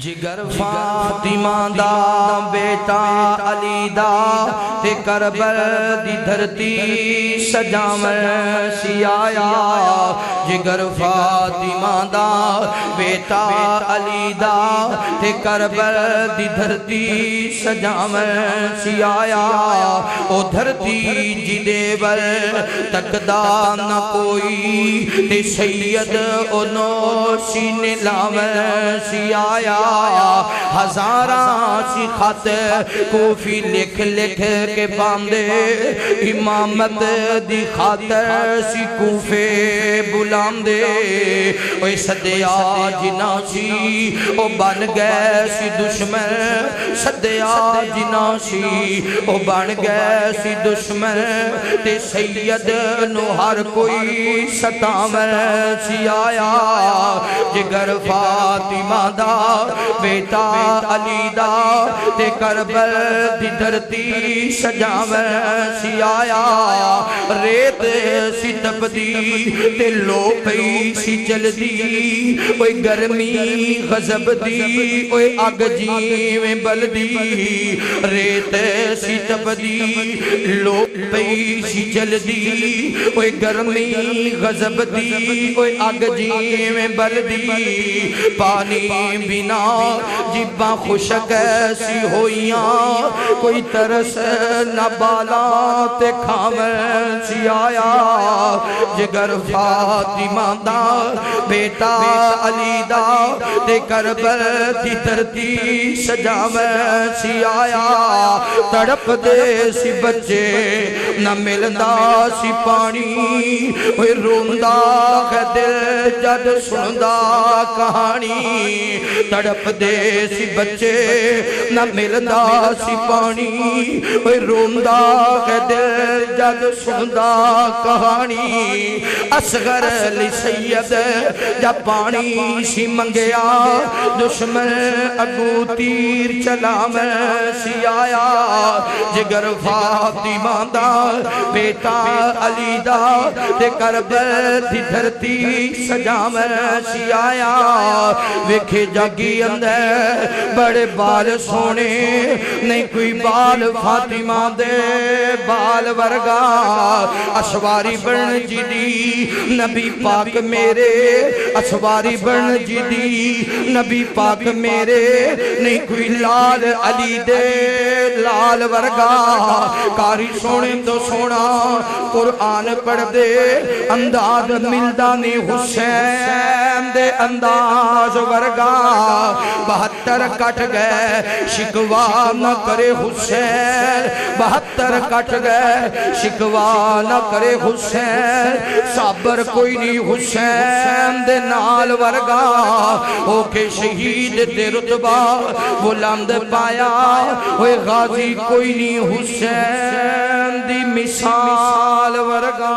جگر فاطمہ دا بیٹا علی دا تے کربل دی دھرتی سجاون سی آیا جگر فاطمہ دا بیٹا علی دا تے کربل دی دھرتی سجاون سی آیا او دھرتی جدے بل تکدا نہ کوئی تے سید او نوشین لاون سی آیا ہزاراں سی خط کوفی لکھ لکھ کے باندے امامت دی خاطر سی کوفے بلاندے اوہ صدیا جنا سی او بن گئے سی دشمن صدیا جنا سی او بن گئے سی دشمن تے سید نو ہر کوئی ستاون سی آیا جگر فاطمہ دا بیٹا علی دا تے کربل دی دھرتی سجاون سی آیا ریت سی تپدی تے لو پئی سی جلدی اوے گرمی غضب دی اوے اگ جیویں بلدی ریت سی تپدی لو پئی سی جلدی اوے گرمی غضب دی اوے اگ جیویں بلدی پانی بنا جباں خشک ایسی ہوئیاں کوئی ترس نہ بالا تے کھامن سی آیا جگر فاطمہ دا بیٹا علی دا تے کربل دی دھرتی سجاون سی آیا تڑپ دے سی بچے نہ ملدا سی پانی ہوئے روندہ ہے دل جد سندا کہانی تڑپ دے سی بچے نہ ملدا سی پانی اوہ روندہ ہے دل جد سندا کہانی اصغر علی سید جب پانی سی منگیا دشمن اگو تیر چلاون سی آیا جگر فاطمہ دا بیٹا علی دا تے کربل دی دھرتی سجاون سی آیا ویکھے جاگی اندر بڑے بال سونے نہیں کوئی بال فاطمہ دے بال ورگا اسواری بن جدی نبی پاک میرے اسواری بن جدی نبی پاک میرے نہیں کوئی لال علی دے لال ورگا کاری سونے تو سونا قرآن پڑھ دے انداز ملدانی حسین دے انداز ورگا 72 کٹ گئے شکوا نہ کرے حسین 72 کٹ گئے شکوا نہ کرے حسین صبر کوئی نہیں حسین دے نال ورگا ہو کے شہید دے رتبہ بلند پایا ہوئے غازی کوئی نہیں حسین دی مثال ورگا